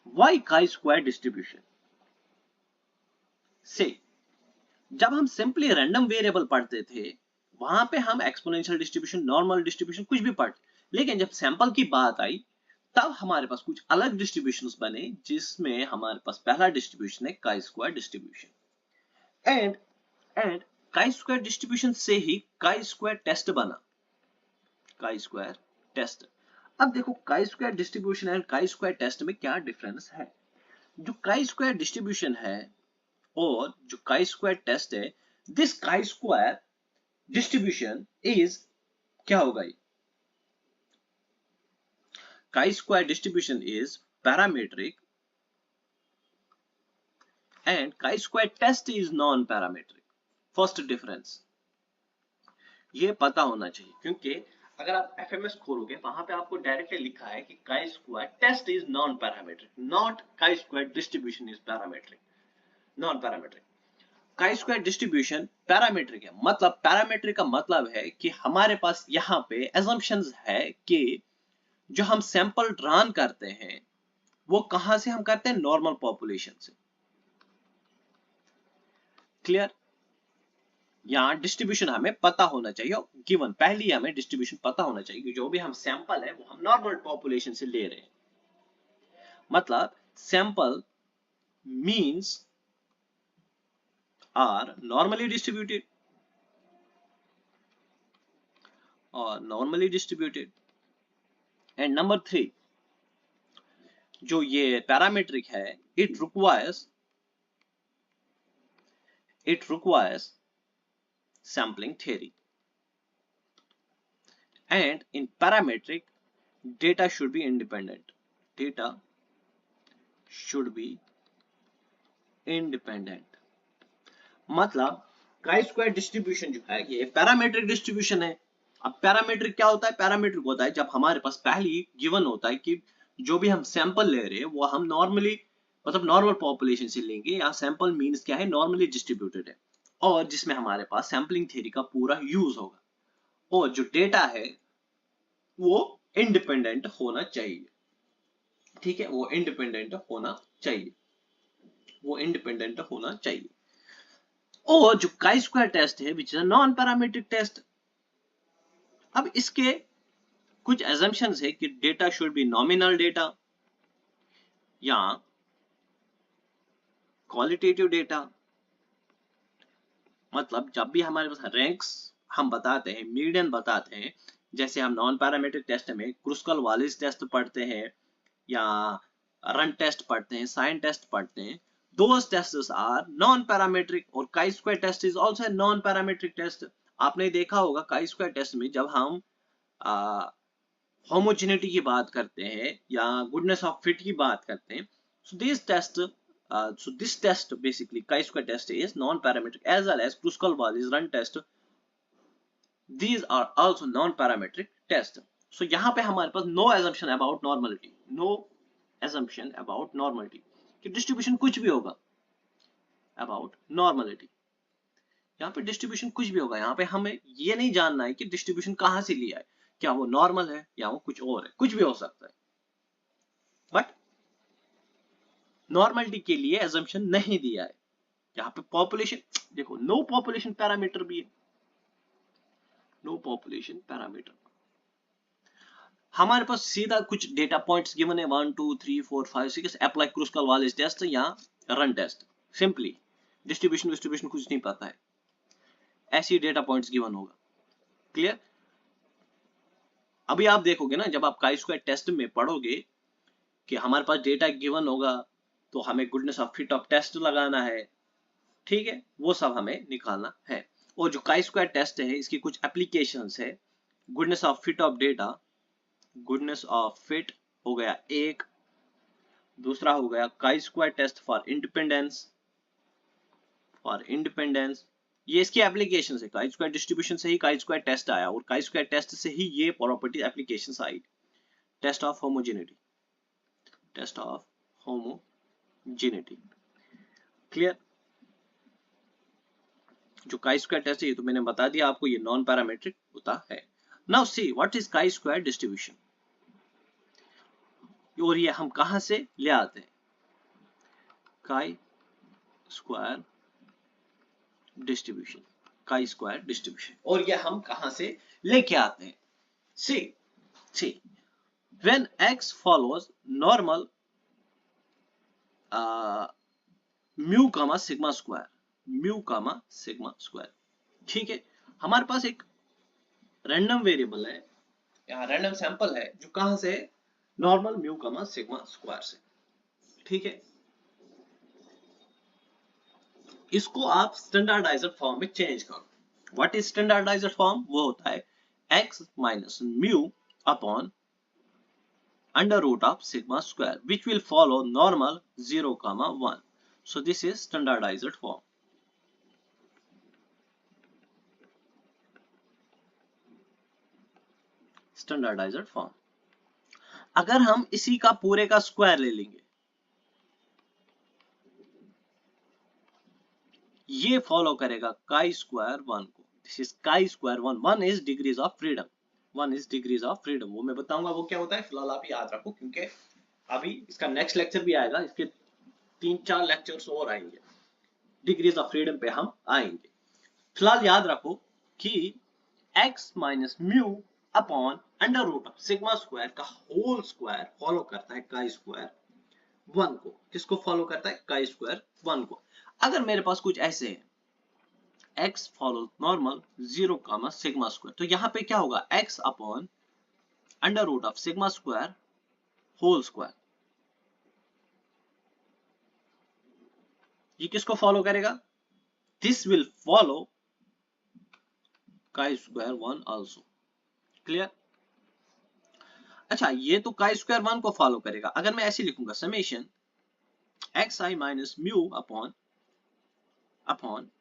why chi-square distribution? से जब हम सिंपली रैंडम वेरिएबल पढ़ते थे वहां पे हम एक्सपोनेंशियल डिस्ट्रीब्यूशन, नॉर्मल डिस्ट्रीब्यूशन कुछ भी पढ़ते, लेकिन जब सैंपल की बात आई तब हमारे पास कुछ अलग डिस्ट्रीब्यूशंस बने, जिसमें हमारे पास पहला डिस्ट्रीब्यूशन है काई square distribution. And chi square distribution से ही काई स्क्वायर टेस्ट बना, काई स्क्वायर टेस्ट। अब देखो chi square distribution and chi square test में क्या डिफरेंस है। जो काई स्क्वायर डिस्ट्रीब्यूशन है और जो काई स्क्वायर टेस्ट है, दिस काई स्क्वायर डिस्ट्रीब्यूशन इज क्या होगा, chi-square distribution is parametric and chi-square test is non-parametric. First difference ये पता होना चाहिए, क्योंकि अगर आप FMS खोलोगे वहां पे आपको डायरेक्टली लिखा है कि chi-square test is non-parametric, not chi-square distribution is parametric, non-parametric. chi-square distribution parametric है, मतलब parametric का मतलब है कि हमारे पास यहाँ पे assumptions है कि जो हम सैंपल रन करते हैं वो कहां से हम करते हैं, नॉर्मल पॉपुलेशन से। क्लियर? यहां डिस्ट्रीब्यूशन हमें पता होना चाहिए, गिवन पहले ही हमें डिस्ट्रीब्यूशन पता होना चाहिए कि जो भी हम सैंपल है वो हम नॉर्मल पॉपुलेशन से ले रहे हैं। मतलब sample means are normally distributed और नॉर्मली डिस्ट्रीब्यूटेड। एंड नंबर 3, जो ये पैरामीट्रिक है, it requires sampling theory, and in parametric data should be independent, मतलब काई स्क्वायर डिस्ट्रीब्यूशन जो है ये पैरामीट्रिक डिस्ट्रीब्यूशन है। अब पैरामीट्रिक क्या होता है, पैरामीट्रिक होता है जब हमारे पास पहले ही गिवन होता है कि जो भी हम सैंपल ले रहे हैं वो हम नॉर्मली, मतलब नॉर्मल पॉपुलेशन से लेंगे, या सैंपल मींस क्या है, नॉर्मली डिस्ट्रीब्यूटेड है, और जिसमें हमारे पास सैंपलिंग थ्योरी का पूरा यूज होगा, और जो डेटा है वो इंडिपेंडेंट होना चाहिए। ठीक है, वो इंडिपेंडेंट होना चाहिए, वो इंडिपेंडेंट होना चाहिए। और जो काई स्क्वायर टेस्ट है which is a non parametric test, अब इसके कुछ assumptions है कि data should be nominal data या क्वालिटेटिव डेटा। मतलब जब भी हमारे पास रैंक्स हम बताते हैं, मीडियन बताते हैं, जैसे हम नॉन पैरामीट्रिक टेस्ट में क्रुस्कल वालिस टेस्ट पढ़ते हैं या रन टेस्ट पढ़ते हैं, साइन टेस्ट पढ़ते हैं, those tests are non parametric, और chi square test is also a non parametric test। आपने देखा होगा chi square test में जब हम होमोजेनिटी की बात करते हैं या गुडनेस ऑफ फिट की बात करते हैं, so this test basically chi square test is non parametric, as well as Kruskal-Wallis run test, these are also non parametric test। so यहाँ पे हमारे पास no assumption about normality, no assumption about normality कि distribution कुछ भी होगा about normality. यहाँ पे distribution कुछ भी होगा, यहाँ पे हमें ये नहीं जानना है कि डिस्ट्रीब्यूशन कहां से लिया है, क्या वो नॉर्मल है या वो कुछ और है, कुछ भी हो सकता है, बट नॉर्मलिटी के लिए assumption नहीं दिया है। यहाँ पे पॉपुलेशन देखो, नो पॉपुलेशन पैरामीटर भी है, नो पॉपुलेशन पैरामीटर। हमारे पास सीधा कुछ डेटा पॉइंट्स गिवन है 1 2 3 4 5 6, अप्लाई क्रुस्कल-वालिस टेस्ट या रन टेस्ट, सिंपली डिस्ट्रीब्यूशन कुछ नहीं पता है, ऐसी डेटा पॉइंट्स गिवन होगा। क्लियर? अभी आप देखोगे ना, जब आप काई स्क्वायर टेस्ट में पढ़ोगे कि हमारे पास डेटा गिवन होगा तो हमें goodness of fit of test लगाना है, ठीक है, वो सब हमें निकालना है। और जो काई स्क्वायर टेस्ट है इसकी कुछ एप्लीकेशंस है, goodness of fit of data, goodness of fit हो गया एक, दूसरा हो गया काई स्क्वायर टेस्ट फॉर इंडिपेंडेंस, ये इसकी एप्लीकेशन है। काई स्क्वायर डिस्ट्रीब्यूशन से ही काई स्क्वायर टेस्ट आया, और काई स्क्वायर टेस्ट से ही ये प्रॉपर्टी एप्लीकेशंस आई, टेस्ट ऑफ होमोजेनिटी, क्लियर? जो काई स्क्वायर टेस्ट है ये तो मैंने बता दिया आपको, ये नॉन पैरामेट्रिक होता है। Now see what is chi square distribution, और ये हम कहां से ले आते हैं, chi square distribution, chi square distribution, और ये हम कहां से लेके आते हैं। See when x follows normal mu comma sigma square, mu comma sigma square, ठीक है। हमारे पास एक रैंडम वेरिएबल है, यहाँ रैंडम सैंपल है जो कहां से, normal mu comma sigma square से, ठीक है। इसको आप स्टैंडर्डाइज्ड फॉर्म में चेंज करो। व्हाट इज स्टैंडर्डाइज्ड फॉर्म, वो होता है x minus mu upon under root of sigma square, which will follow normal 0, 1. So this is standardized form. Standardized form. अगर हम इसी का पूरे का स्क्वायर ले लेंगे, ये फॉलो करेगा काई स्क्वायर 1 को। This is chi square 1, 1 is degrees of freedom, 1 is degrees of freedom. वो मैं बताऊंगा वो क्या होता है, फिलहाल आप याद रखो, क्योंकि अभी इसका नेक्स्ट लेक्चर भी आएगा, इसके 3-4 लेक्चर्स और आएंगे, डिग्रीज ऑफ फ्रीडम पे हम आएंगे। फिलहाल याद रखो कि x minus mu upon under root of sigma square का होल स्क्वायर फॉलो करता है काई स्क्वायर 1 को। किसको फॉलो करता है, काई स्क्वायर 1 को। अगर मेरे पास कुछ ऐसे है x follow normal 0, sigma square, तो यहां पे क्या होगा, x upon under root of sigma square whole square, ये किसको फॉलो करेगा, this will follow chi square 1 also. Clear. अच्छा, ये तो काई स्क्वायर 1 को फॉलो करेगा। अगर मैं ऐसे लिखूंगा summation xi minus mu upon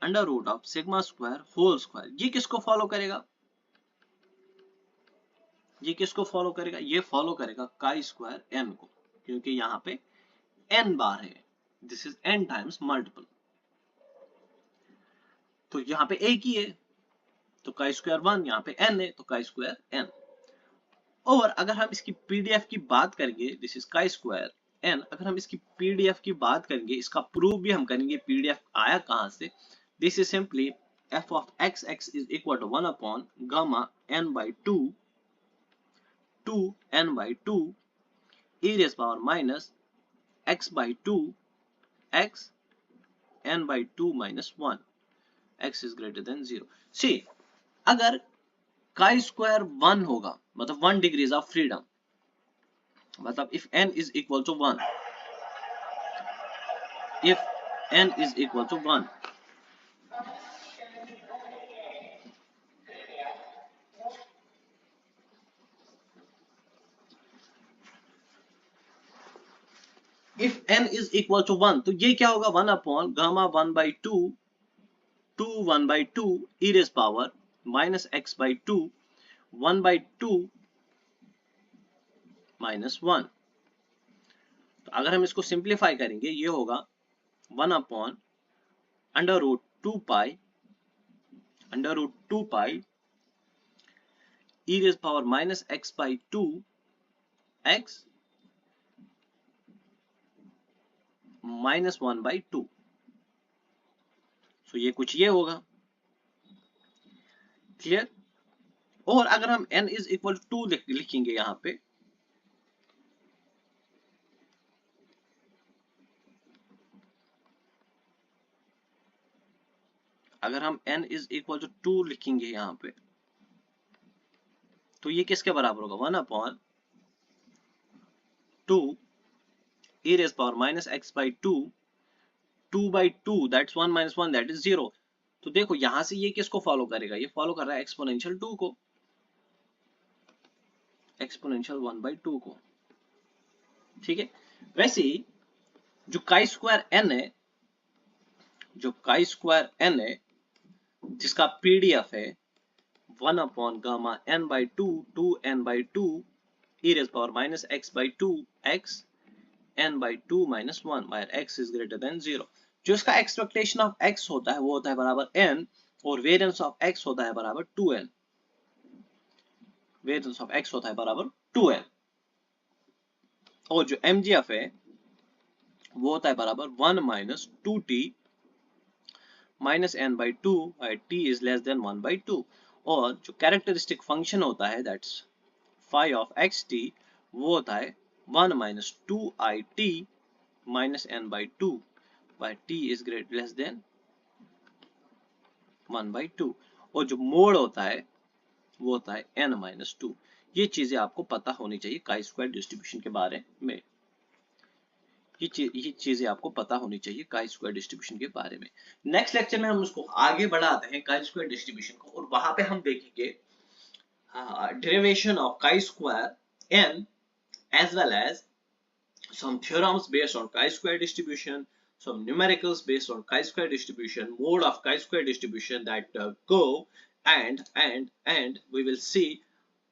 under root of sigma square whole square, ये किसको फॉलो करेगा, ये किसको फॉलो करेगा, ये फॉलो करेगा काई स्क्वायर n को, क्योंकि यहां पे n बार है, this is n times multiple, तो यहां पे एक ही है, तो काई स्क्वायर 1, यहां पे n है, तो काई स्क्वायर n। और अगर हम इसकी पीडीएफ की बात करेंगे, this is chi square n, अगर हम इसकी पीडीएफ की बात करेंगे, इसका प्रूफ भी हम करेंगे, पीडीएफ आया कहां से, this is simply f of x is equal to 1 upon gamma n by 2 n by 2 e raised power minus x by 2 x n by 2 minus 1, x is greater than 0। see, अगर काई square 1 होगा, मतलब 1 degrees of freedom, मतलब if n is equal to 1, if n is equal to 1, if n is equal to 1, तो ये क्या होगा, 1 upon gamma 1 by 2 1 by 2 e raised power minus x by 2 1 by 2 minus 1। तो अगर हम इसको सिंप्लीफाई करेंगे, ये होगा 1 upon under root 2 pi e raised power minus x by 2 x minus 1 by 2। so ये कुछ ये होगा। क्लियर। और अगर हम n is equal to 2 लिखेंगे यहां पे, अगर हम n is equal to 2 लिखेंगे यहां पे, तो ये किसके बराबर होगा, 1 upon 2 e raised power minus x by 2 2 by 2 that's 1 minus 1 that is 0। तो देखो यहां से ये किसको फॉलो करेगा, ये फॉलो कर रहा है एक्सपोनेंशियल 2 को, एक्सपोनेंशियल 1 by 2 को। ठीक है। वैसे ही जो काई स्क्वायर n है, जो काई स्क्वायर n है, जिसका पीडीएफ है 1 upon gamma n by 2 n by 2 e raised power minus x by 2 x n by 2 minus 1 where x is greater than 0। जो इसका एक्सपेक्टेशन ऑफ x होता है वो होता है बराबर n, और वेरिएंस ऑफ x होता है बराबर 2n। वेरिएंस ऑफ x होता है बराबर 2n, और जो mgf है वो होता है बराबर 1 minus 2t minus n by 2 by t is less than 1 by 2, और जो कैरेक्टरिस्टिक फंक्शन होता है that's phi of x t वो होता है 1 minus 2it minus n by 2 by t is great less than 1 by 2, और जो मोड होता है वो होता है n माइनस 2। ये चीजें आपको पता होनी चाहिए काई स्क्वायर डिस्ट्रीब्यूशन के बारे में, ये चीजें आपको पता होनी चाहिए काई स्क्वायर डिस्ट्रीब्यूशन के बारे में। नेक्स्ट लेक्चर में हम उसको आगे बढ़ाते हैं काई स्क्वायर डिस्ट्रीब्यूशन को, और वहां पे हम देखेंगे derivation of chi-square n, as well as some theorems based on chi-square distribution, some numericals based on chi-square distribution, mode of chi-square distribution that go, and we will see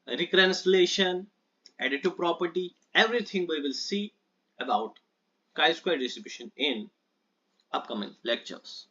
recurrence relation, additive property, everything we will see about chi-square distribution in upcoming lectures.